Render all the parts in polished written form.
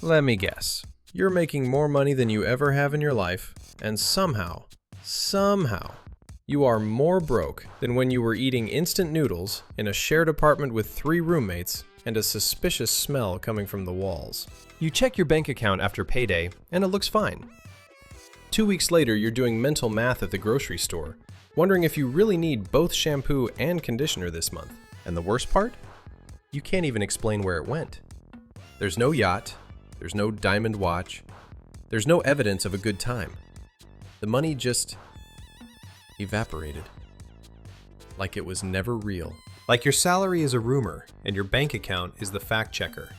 Let me guess. You're making more money than you ever have in your life, and somehow, you are more broke than when you were eating instant noodles in a shared apartment with 3 roommates and a suspicious smell coming from the walls. You check your bank account after payday, and it looks fine. 2 weeks later, you're doing mental math at the grocery store, wondering if you really need both shampoo and conditioner this month. And the worst part? You can't even explain where it went. There's no yacht, there's no diamond watch, there's no evidence of a good time. The money just evaporated. Like it was never real. Like your salary is a rumor, and your bank account is the fact checker.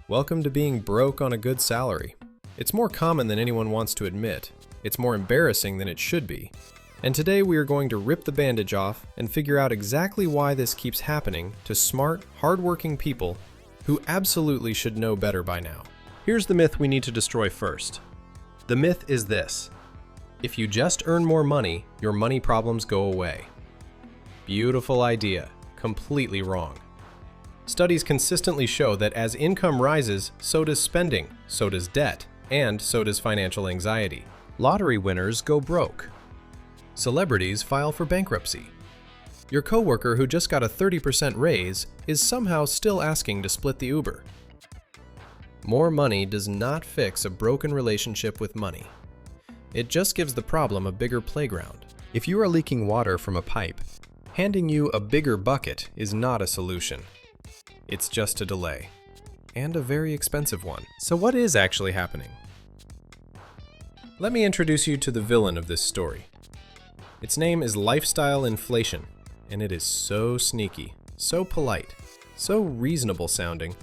Welcome to being broke on a good salary. It's more common than anyone wants to admit. It's more embarrassing than it should be. And today we are going to rip the bandage off and figure out exactly why this keeps happening to smart, hardworking people who absolutely should know better by now. Here's the myth we need to destroy first. The myth is this: if you just earn more money, your money problems go away. Beautiful idea, completely wrong. Studies consistently show that as income rises, so does spending, so does debt, and so does financial anxiety. Lottery winners go broke. Celebrities file for bankruptcy. Your coworker who just got a 30% raise is somehow still asking to split the Uber. More money does not fix a broken relationship with money. It just gives the problem a bigger playground. If you are leaking water from a pipe, handing you a bigger bucket is not a solution. It's just a delay. And a very expensive one. So what is actually happening? Let me introduce you to the villain of this story. Its name is lifestyle inflation, and it is so sneaky, so polite, so reasonable sounding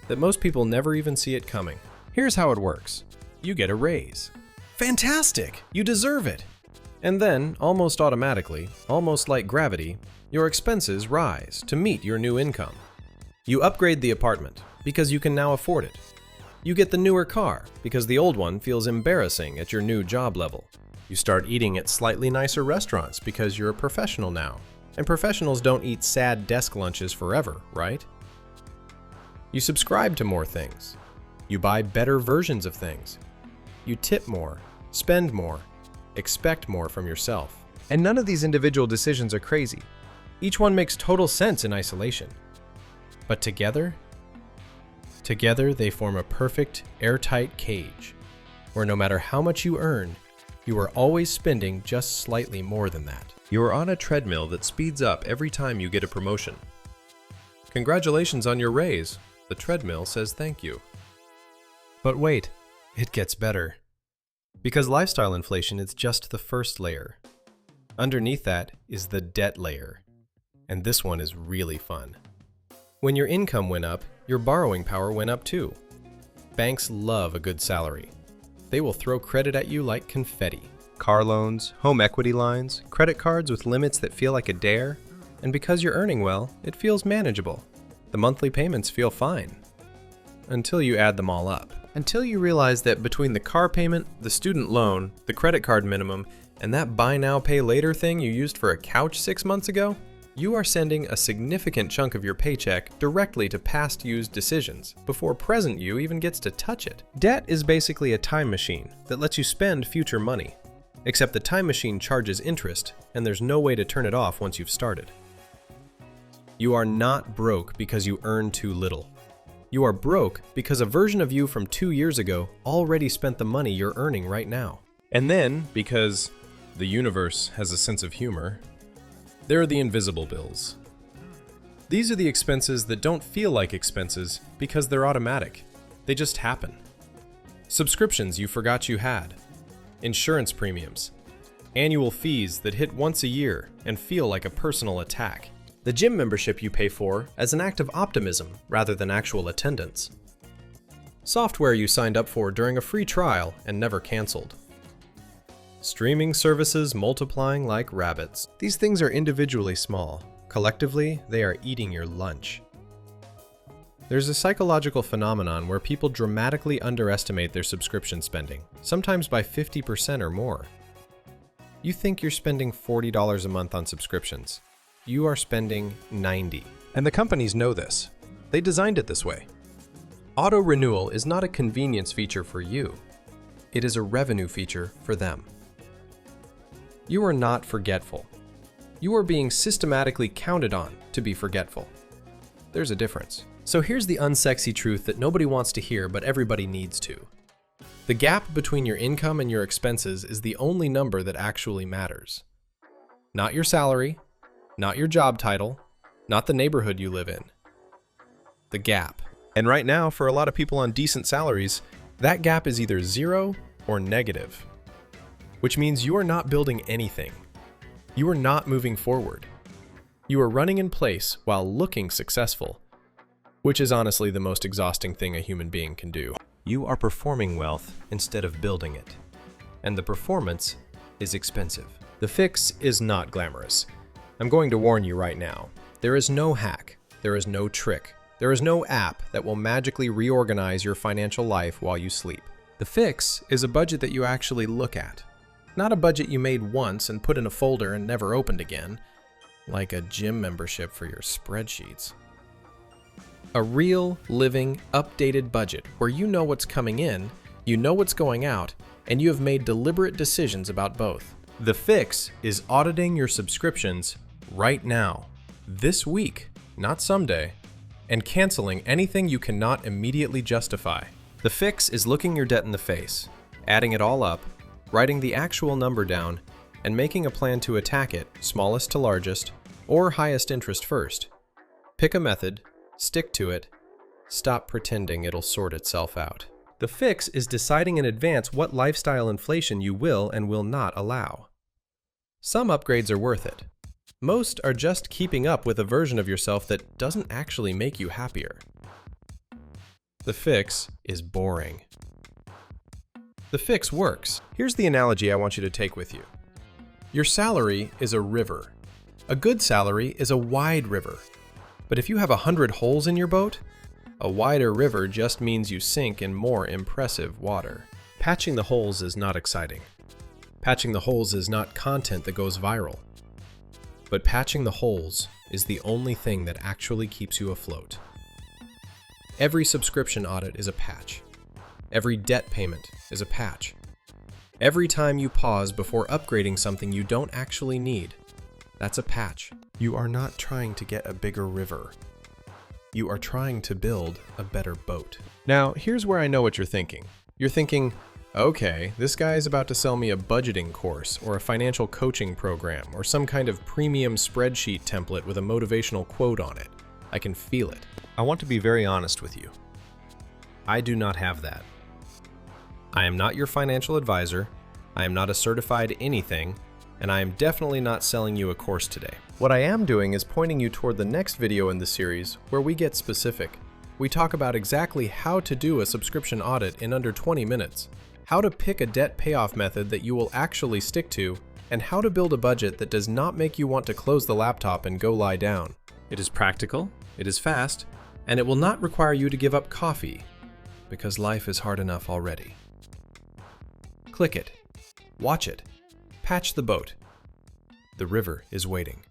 that most people never even see it coming. Here's how it works. You get a raise. Fantastic! You deserve it! And then, almost automatically, almost like gravity, your expenses rise to meet your new income. You upgrade the apartment because you can now afford it. You get the newer car because the old one feels embarrassing at your new job level. You start eating at slightly nicer restaurants because you're a professional now. And professionals don't eat sad desk lunches forever, right? You subscribe to more things. You buy better versions of things. You tip more, spend more, expect more from yourself. And none of these individual decisions are crazy. Each one makes total sense in isolation. But together they form a perfect, airtight cage, where no matter how much you earn, you are always spending just slightly more than that. You are on a treadmill that speeds up every time you get a promotion. Congratulations on your raise. The treadmill says thank you. But wait, it gets better. Because lifestyle inflation is just the first layer. Underneath that is the debt layer. And this one is really fun. When your income went up, your borrowing power went up too. Banks love a good salary. They will throw credit at you like confetti. Car loans, home equity lines, credit cards with limits that feel like a dare. And because you're earning well, it feels manageable. The monthly payments feel fine. Until you add them all up. Until you realize that between the car payment, the student loan, the credit card minimum, and that buy now pay later thing you used for a couch 6 months ago, you are sending a significant chunk of your paycheck directly to past used decisions before present you even gets to touch it. Debt is basically a time machine that lets you spend future money. Except the time machine charges interest, and there's no way to turn it off once you've started. You are not broke because you earn too little. You are broke because a version of you from 2 years ago already spent the money you're earning right now. And then, because the universe has a sense of humor, there are the invisible bills. These are the expenses that don't feel like expenses because they're automatic. They just happen. Subscriptions you forgot you had. Insurance premiums. Annual fees that hit once a year and feel like a personal attack. The gym membership you pay for as an act of optimism rather than actual attendance. Software you signed up for during a free trial and never canceled. Streaming services multiplying like rabbits. These things are individually small. Collectively, they are eating your lunch. There's a psychological phenomenon where people dramatically underestimate their subscription spending, sometimes by 50% or more. You think you're spending $40 a month on subscriptions. You are spending $90. And the companies know this. They designed it this way. Auto renewal is not a convenience feature for you. It is a revenue feature for them. You are not forgetful. You are being systematically counted on to be forgetful. There's a difference. So here's the unsexy truth that nobody wants to hear, but everybody needs to. The gap between your income and your expenses is the only number that actually matters. Not your salary, not your job title, not the neighborhood you live in. The gap. And right now, for a lot of people on decent salaries, that gap is either 0 or negative, which means you are not building anything. You are not moving forward. You are running in place while looking successful, which is honestly the most exhausting thing a human being can do. You are performing wealth instead of building it, and the performance is expensive. The fix is not glamorous. I'm going to warn you right now. There is no hack, there is no trick, there is no app that will magically reorganize your financial life while you sleep. The fix is a budget that you actually look at, not a budget you made once and put in a folder and never opened again, like a gym membership for your spreadsheets. A real, living, updated budget where you know what's coming in, you know what's going out, and you have made deliberate decisions about both. The fix is auditing your subscriptions right now, this week, not someday, and canceling anything you cannot immediately justify. The fix is looking your debt in the face, adding it all up, writing the actual number down, and making a plan to attack it, smallest to largest, or highest interest first. Pick a method, stick to it, stop pretending it'll sort itself out. The fix is deciding in advance what lifestyle inflation you will and will not allow. Some upgrades are worth it. Most are just keeping up with a version of yourself that doesn't actually make you happier. The fix is boring. The fix works. Here's the analogy I want you to take with you. Your salary is a river. A good salary is a wide river. But if you have 100 holes in your boat, a wider river just means you sink in more impressive water. Patching the holes is not exciting. Patching the holes is not content that goes viral. But patching the holes is the only thing that actually keeps you afloat. Every subscription audit is a patch. Every debt payment is a patch. Every time you pause before upgrading something you don't actually need, that's a patch. You are not trying to get a bigger river. You are trying to build a better boat. Now, here's where I know what you're thinking. You're thinking, okay, this guy is about to sell me a budgeting course or a financial coaching program or some kind of premium spreadsheet template with a motivational quote on it. I can feel it. I want to be very honest with you. I do not have that. I am not your financial advisor. I am not a certified anything. And I am definitely not selling you a course today. What I am doing is pointing you toward the next video in the series where we get specific. We talk about exactly how to do a subscription audit in under 20 minutes, how to pick a debt payoff method that you will actually stick to, and how to build a budget that does not make you want to close the laptop and go lie down. It is practical, it is fast, and it will not require you to give up coffee, because life is hard enough already. Click it, watch it, patch the boat. The river is waiting.